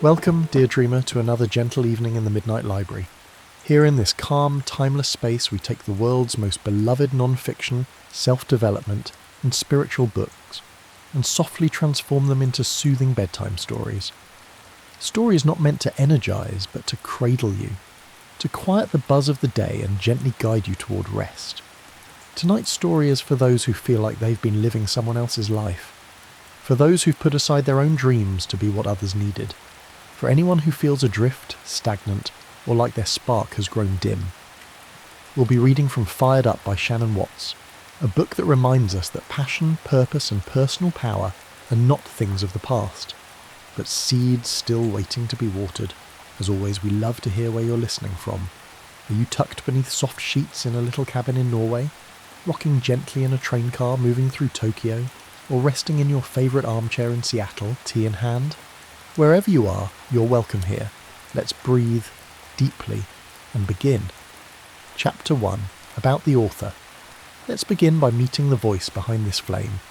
Welcome, dear dreamer, to another gentle evening in the Midnight Library. Here in this calm, timeless space we take the world's most beloved non-fiction, self-development and spiritual books and softly transform them into soothing bedtime stories. Stories not meant to energize but to cradle you, to quiet the buzz of the day and gently guide you toward rest. Tonight's story is for those who feel like they've been living someone else's life, for those who've put aside their own dreams to be what others needed, for anyone who feels adrift, stagnant, or like their spark has grown dim. We'll be reading from Fired Up by Shannon, a book that reminds us that passion, purpose and personal power are not things of the past, but seeds still waiting to be watered. As always, we love to hear where you're listening from. Are you tucked beneath soft sheets in a little cabin in Norway, rocking gently in a train car moving through Tokyo, or resting in your favourite armchair in Seattle, tea in hand? Wherever you are, you're welcome here. Let's breathe deeply and begin. Chapter 1, about the author. Let's begin by meeting the voice behind this flame.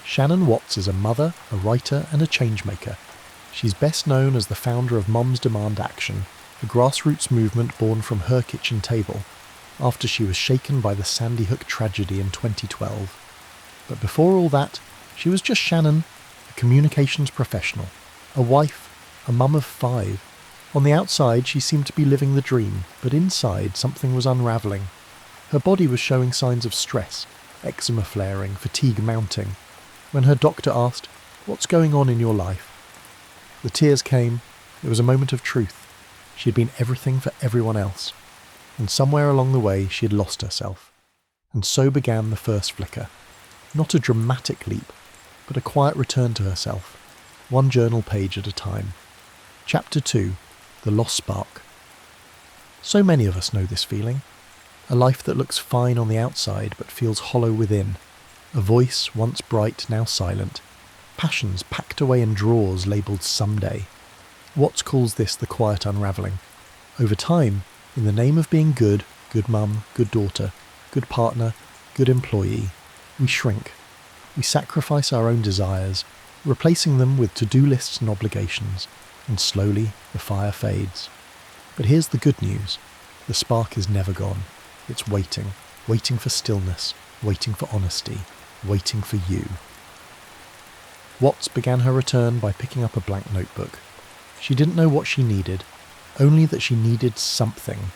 Shannon is a mother, a writer and a changemaker. She's best known as the founder of Moms Demand Action, a grassroots movement born from her kitchen table, after she was shaken by the Sandy Hook tragedy in 2012. But before all that, she was just Shannon, a communications professional. A wife, a mum of 5. On the outside she seemed to be living the dream, but inside something was unravelling. Her body was showing signs of stress, eczema flaring, fatigue mounting. When her doctor asked, "What's going on in your life?" The tears came. It was a moment of truth. She had been everything for everyone else. And somewhere along the way she had lost herself. And so began the first flicker. Not a dramatic leap, but a quiet return to herself. One journal page at a time. Chapter 2, The Lost Spark. So many of us know this feeling. A life that looks fine on the outside but feels hollow within. A voice once bright, now silent. Passions packed away in drawers labelled someday. Watts calls this the quiet unravelling. Over time, in the name of being good mum, good daughter, good partner, good employee, we shrink. We sacrifice our own desires, replacing them with to-do lists and obligations, and slowly the fire fades. But here's the good news. The spark is never gone. It's waiting for stillness, waiting for honesty, waiting for you. Watts began her return by picking up a blank notebook. She didn't know what she needed, only that she needed something.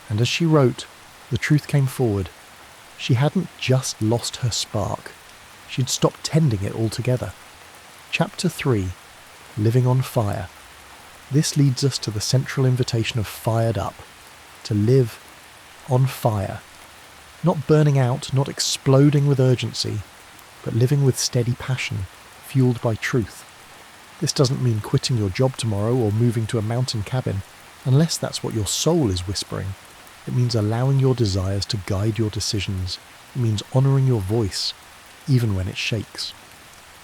And as she wrote, the truth came forward. She hadn't just lost her spark. She'd stopped tending it altogether. Chapter 3, Living on Fire. This leads us to the central invitation of Fired Up, to live on fire. Not burning out, not exploding with urgency, but living with steady passion, fueled by truth. This doesn't mean quitting your job tomorrow or moving to a mountain cabin, unless that's what your soul is whispering. It means allowing your desires to guide your decisions. It means honouring your voice, even when it shakes.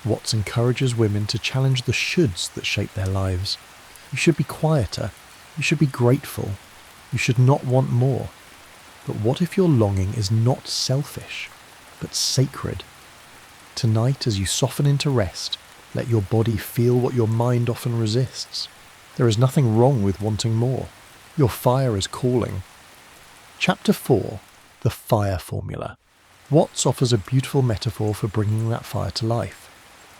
Watts encourages women to challenge the shoulds that shape their lives. You should be quieter. You should be grateful. You should not want more. But what if your longing is not selfish, but sacred? Tonight, as you soften into rest, let your body feel what your mind often resists. There is nothing wrong with wanting more. Your fire is calling. Chapter 4, The Fire Formula. Watts offers a beautiful metaphor for bringing that fire to life.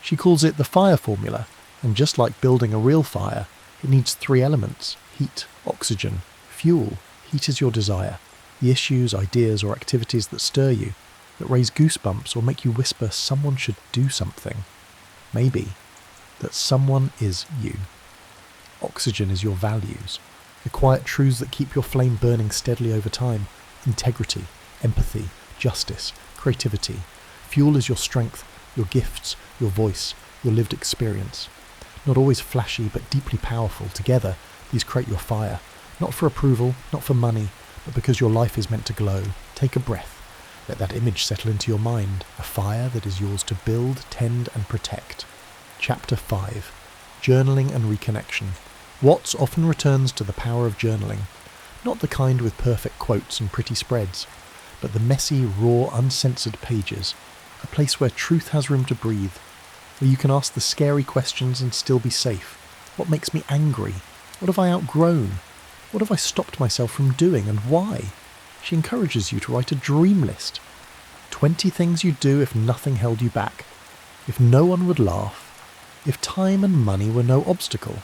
She calls it the fire formula, and just like building a real fire, it needs 3 elements: heat, oxygen, fuel. Heat is your desire, the issues, ideas or activities that stir you, that raise goosebumps or make you whisper someone should do something. Maybe that someone is you. Oxygen is your values, the quiet truths that keep your flame burning steadily over time. Integrity, empathy, justice, creativity. Fuel is your strength, your gifts, your voice, your lived experience. Not always flashy, but deeply powerful. Together, these create your fire. Not for approval, not for money, but because your life is meant to glow. Take a breath. Let that image settle into your mind. A fire that is yours to build, tend and protect. Chapter 5. Journaling and Reconnection. Watts often returns to the power of journaling. Not the kind with perfect quotes and pretty spreads, but the messy, raw, uncensored pages. A place where truth has room to breathe, where you can ask the scary questions and still be safe, What makes me angry? What have I outgrown? What have I stopped myself from doing, and why? She encourages you to write a dream list. 20 things you'd do if nothing held you back, if no one would laugh, if time and money were no obstacle.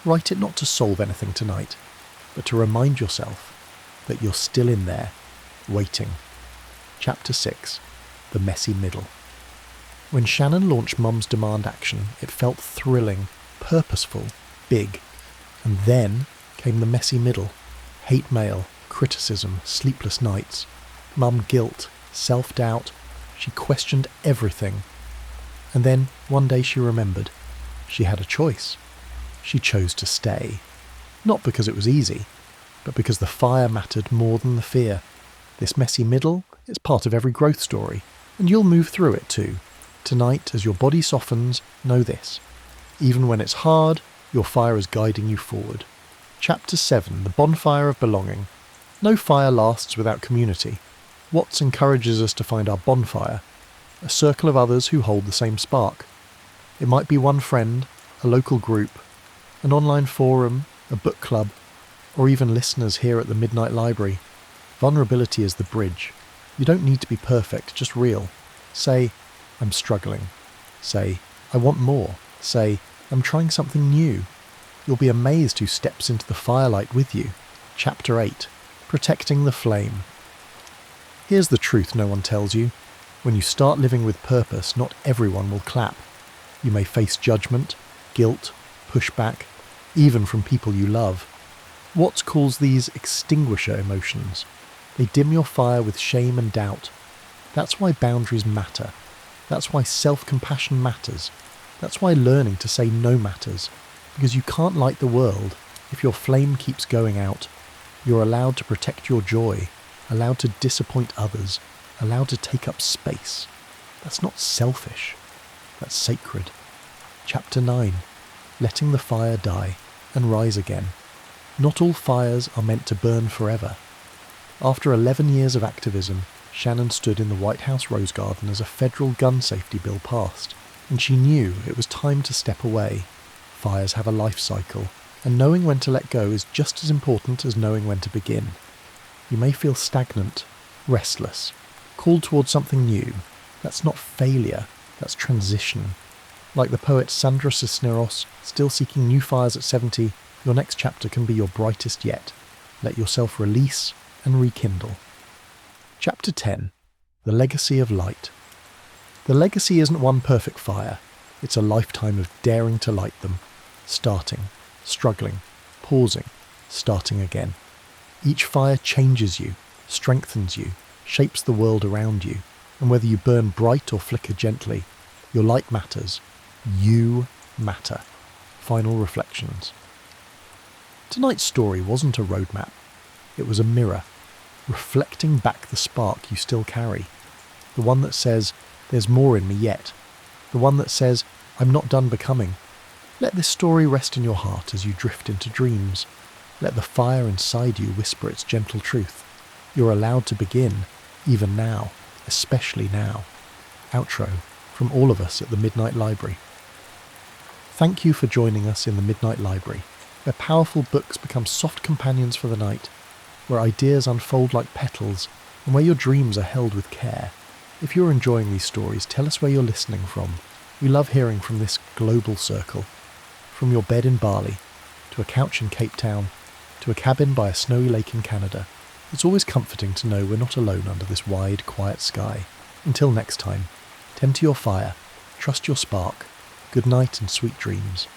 Write it not to solve anything tonight, but to remind yourself that you're still in there, waiting. Chapter 6. The Messy Middle. When Shannon launched Mum's Demand Action, it felt thrilling, purposeful, big. And then came the messy middle. Hate mail, criticism, sleepless nights, Mum guilt, self-doubt. She questioned everything. And then one day she remembered. She had a choice. She chose to stay. Not because it was easy, but because the fire mattered more than the fear. This messy middle is part of every growth story, and you'll move through it too. Tonight, as your body softens, know this. Even when it's hard, your fire is guiding you forward. Chapter 7. The Bonfire of Belonging. No fire lasts without community. Watts encourages us to find our bonfire, a circle of others who hold the same spark. It might be one friend, a local group, an online forum, a book club, or even listeners here at the Midnight Library. Vulnerability is the bridge. You don't need to be perfect, just real. Say, I'm struggling. Say, I want more. Say, I'm trying something new. You'll be amazed who steps into the firelight with you. Chapter 8. Protecting the Flame. Here's the truth no one tells you. When you start living with purpose, not everyone will clap. You may face judgment, guilt, pushback, even from people you love. Watts calls these extinguisher emotions. They dim your fire with shame and doubt. That's why boundaries matter. That's why self-compassion matters. That's why learning to say no matters. Because you can't light the world if your flame keeps going out. You're allowed to protect your joy, allowed to disappoint others, allowed to take up space. That's not selfish. That's sacred. Chapter 9. Letting the fire die and rise again. Not all fires are meant to burn forever. After 11 years of activism, Shannon stood in the White House Rose Garden as a federal gun safety bill passed, and she knew it was time to step away. Fires have a life cycle, and knowing when to let go is just as important as knowing when to begin. You may feel stagnant, restless, called towards something new. That's not failure, that's transition. Like the poet Sandra Cisneros, still seeking new fires at 70, your next chapter can be your brightest yet. Let yourself release and rekindle. Chapter 10. The Legacy of Light. The legacy isn't one perfect fire. It's a lifetime of daring to light them. Starting, struggling, pausing, starting again. Each fire changes you, strengthens you, shapes the world around you, and whether you burn bright or flicker gently, your light matters. You matter. Final reflections. Tonight's story wasn't a roadmap. It was a mirror, reflecting back the spark you still carry. The one that says, there's more in me yet. The one that says, I'm not done becoming. Let this story rest in your heart as you drift into dreams. Let the fire inside you whisper its gentle truth. You're allowed to begin, even now, especially now. Outro, from all of us at the Midnight Library. Thank you for joining us in the Midnight Library, where powerful books become soft companions for the night, where ideas unfold like petals, and where your dreams are held with care. If you're enjoying these stories, tell us where you're listening from. We love hearing from this global circle. From your bed in Bali, to a couch in Cape Town, to a cabin by a snowy lake in Canada. It's always comforting to know we're not alone under this wide, quiet sky. Until next time, tend to your fire, trust your spark. Good night and sweet dreams.